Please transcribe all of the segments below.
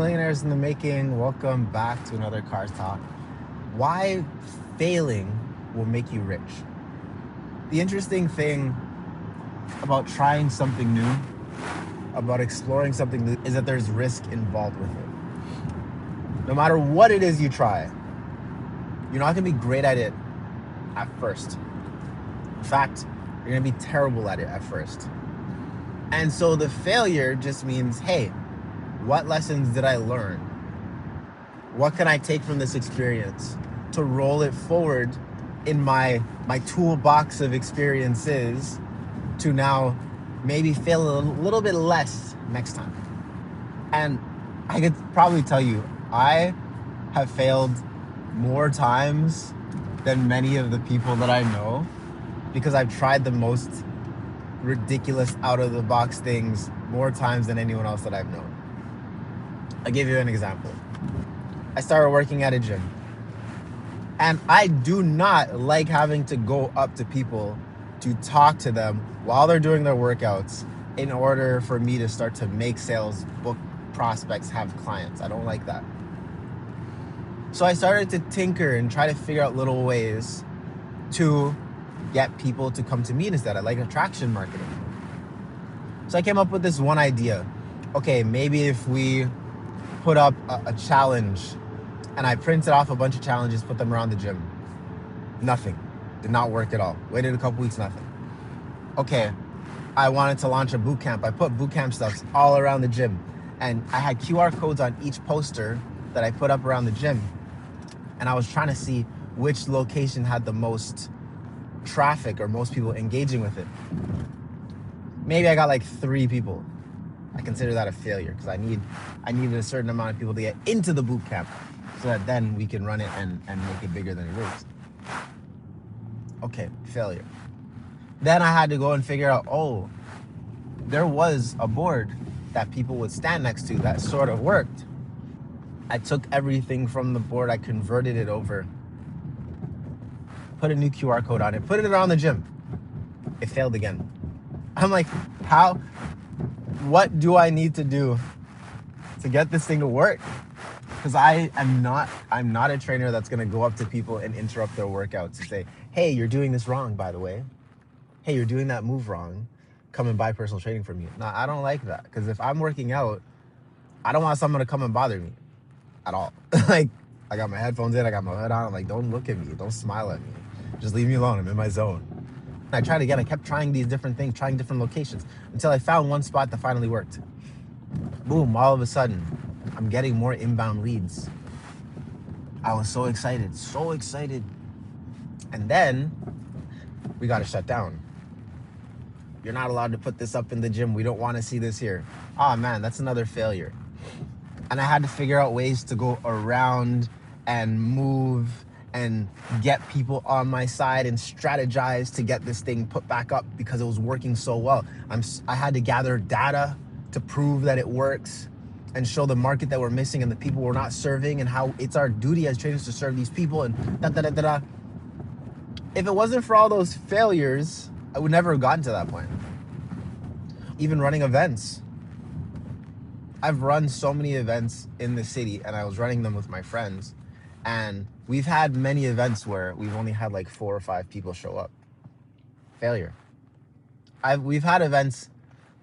Millionaires in the making, welcome back to another Cars Talk. Why failing will make you rich. The interesting thing about trying something new, about exploring something new, is that there's risk involved with it. No matter what it is you try, you're not going to be great at it at first. In fact, you're going to be terrible at it at first. And so the failure just means, hey, what lessons did I learn? What can I take from this experience to roll it forward in my toolbox of experiences to now maybe fail a little bit less next time? And I could probably tell you, I have failed more times than many of the people that I know because I've tried the most ridiculous out-of-the-box things more times than anyone else that I've known. I'll give you an example. I started working at a gym. And I do not like having to go up to people to talk to them while they're doing their workouts in order for me to start to make sales, book prospects, have clients. I don't like that. So I started to tinker and try to figure out little ways to get people to come to me instead. I like attraction marketing. So I came up with this one idea. Okay, maybe if we put up a challenge, and I printed off a bunch of challenges, put them around the gym. Nothing. Did not work at all. Waited a couple weeks, nothing. Okay, I wanted to launch a boot camp. I put boot camp stuff all around the gym. And I had QR codes on each poster that I put up around the gym. And I was trying to see which location had the most traffic or most people engaging with it. Maybe I got like 3 people. I consider that a failure because I needed a certain amount of people to get into the boot camp so that then we can run it and make it bigger than it is. Okay, failure. Then I had to go and figure out, there was a board that people would stand next to that sort of worked. I took everything from the board, I converted it over, put a new QR code on it, put it around the gym. It failed again. I'm like, what do I need to do to get this thing to work? Because I'm not a trainer that's going to go up to people and interrupt their workouts and say, hey, you're doing this wrong, by the way. Hey, you're doing that move wrong. Come and buy personal training from you. No, I don't like that. Because if I'm working out, I don't want someone to come and bother me at all. Like, I got my headphones in, I got my hood on. I'm like, don't look at me. Don't smile at me. Just leave me alone. I'm in my zone. And I tried again. I kept trying these different things, trying different locations until I found one spot that finally worked. Boom, all of a sudden, I'm getting more inbound leads. I was so excited. And then we got to shut down. You're not allowed to put this up in the gym. We don't want to see this here. Oh man, that's another failure. And I had to figure out ways to go around and move and get people on my side and strategize to get this thing put back up because it was working so well. I had to gather data to prove that it works and show the market that we're missing and the people we're not serving and how it's our duty as trainers to serve these people and da-da-da-da-da. If it wasn't for all those failures, I would never have gotten to that point. Even running events. I've run so many events in the city and I was running them with my friends. And we've had many events where we've only had like 4 or 5 people show up. Failure. We've had events,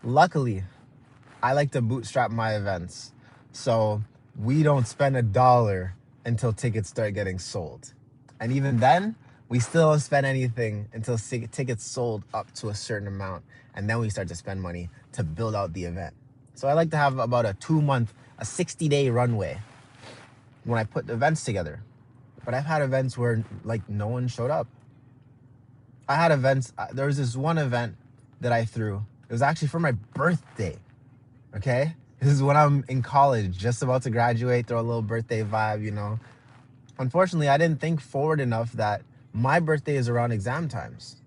luckily, I like to bootstrap my events. So we don't spend $1 until tickets start getting sold. And even then, we still don't spend anything until tickets sold up to a certain amount. And then we start to spend money to build out the event. So I like to have about a 2-month, a 60-day runway when I put events together. But I've had events where like no one showed up. I had events, there was this one event that I threw. It was actually for my birthday, okay? This is when I'm in college, just about to graduate, throw a little birthday vibe, you know. Unfortunately, I didn't think forward enough that my birthday is around exam times.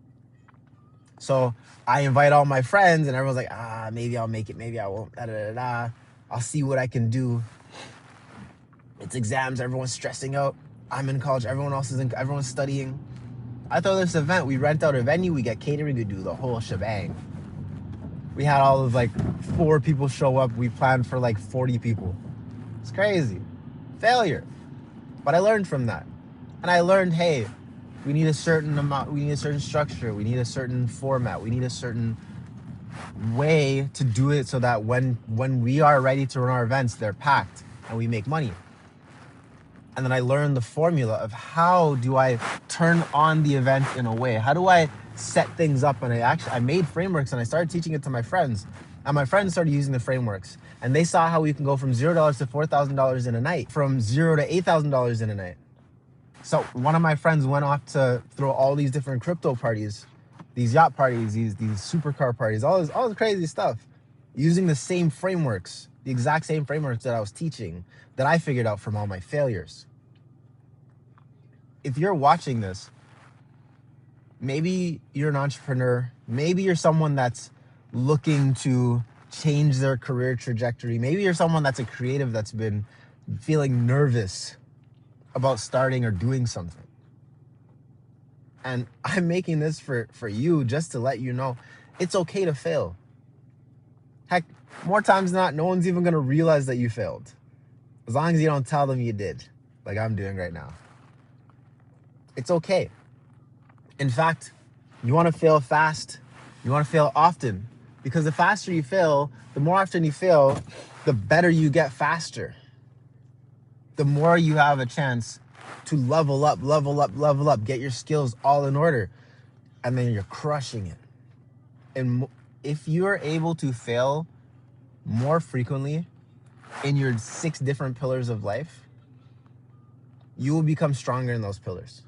So I invite all my friends and everyone's like, maybe I'll make it, maybe I won't, da-da-da-da. I'll see what I can do. It's exams, everyone's stressing out. I'm in college, everyone's studying. I throw this event, we rent out a venue, we get catering, we do the whole shebang. We had all of like 4 people show up. We planned for like 40 people. It's crazy. Failure. But I learned from that. And I learned, hey, we need a certain amount, we need a certain structure, we need a certain format, we need a certain way to do it so that when we are ready to run our events, they're packed and we make money. And then I learned the formula of how do I turn on the event in a way? How do I set things up? And I made frameworks and I started teaching it to my friends. And my friends started using the frameworks. And they saw how we can go from $0 to $4,000 in a night, from $0 to $8,000 in a night. So one of my friends went off to throw all these different crypto parties, these yacht parties, these supercar parties, all this crazy stuff, using the same frameworks, the exact same frameworks that I was teaching, that I figured out from all my failures. If you're watching this, maybe you're an entrepreneur, maybe you're someone that's looking to change their career trajectory, maybe you're someone that's a creative that's been feeling nervous about starting or doing something. And I'm making this for you just to let you know it's okay to fail. Heck, more times than not, no one's even going to realize that you failed, as long as you don't tell them you did, like I'm doing right now. It's okay. In fact, you want to fail fast, you want to fail often, because the faster you fail, the more often you fail, the better you get faster. The more you have a chance to level up, get your skills all in order, and then you're crushing it. And if you are able to fail more frequently in your 6 different pillars of life, you will become stronger in those pillars.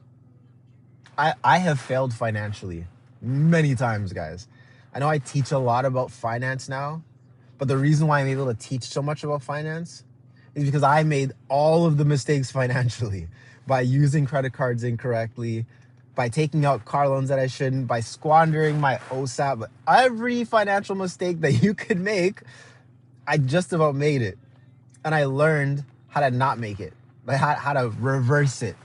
I have failed financially many times, guys. I know I teach a lot about finance now, but the reason why I'm able to teach so much about finance is because I made all of the mistakes financially by using credit cards incorrectly, by taking out car loans that I shouldn't, by squandering my OSAP. Every financial mistake that you could make, I just about made it. And I learned how to not make it, like how to reverse it.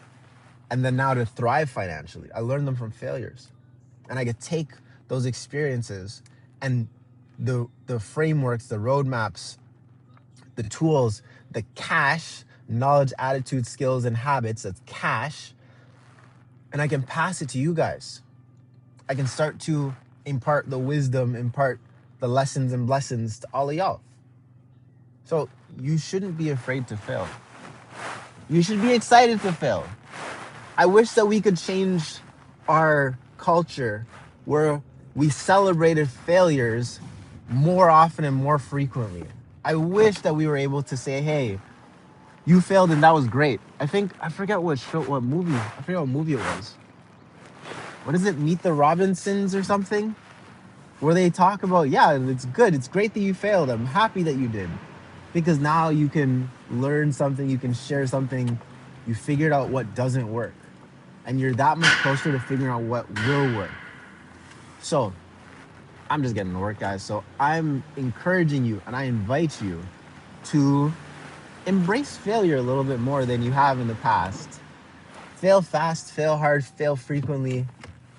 And then now to thrive financially. I learned them from failures. And I could take those experiences and the frameworks, the roadmaps, the tools, the cash, knowledge, attitude, skills, and habits, that's cash, and I can pass it to you guys. I can start to impart the wisdom, impart the lessons and blessings to all of y'all. So you shouldn't be afraid to fail. You should be excited to fail. I wish that we could change our culture where we celebrated failures more often and more frequently. I wish that we were able to say, hey, you failed and that was great. I forget what movie it was. What is it, Meet the Robinsons or something? Where they talk about, yeah, it's good. It's great that you failed. I'm happy that you did. Because now you can learn something, you can share something, you figured out what doesn't work. And you're that much closer to figuring out what will work. So, I'm just getting to work, guys. So I'm encouraging you and I invite you to embrace failure a little bit more than you have in the past. Fail fast, fail hard, fail frequently.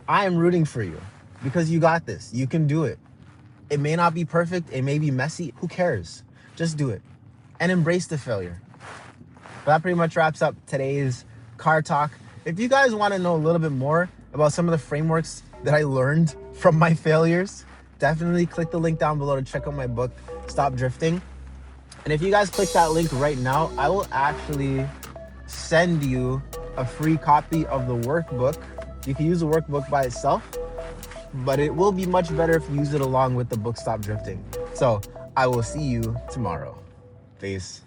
I am rooting for you because you got this. You can do it. It may not be perfect. It may be messy. Who cares? Just do it and embrace the failure. But that pretty much wraps up today's car talk. If you guys want to know a little bit more about some of the frameworks that I learned from my failures, definitely click the link down below to check out my book, Stop Drifting. And if you guys click that link right now, I will actually send you a free copy of the workbook. You can use the workbook by itself, but it will be much better if you use it along with the book, Stop Drifting. So I will see you tomorrow. Peace.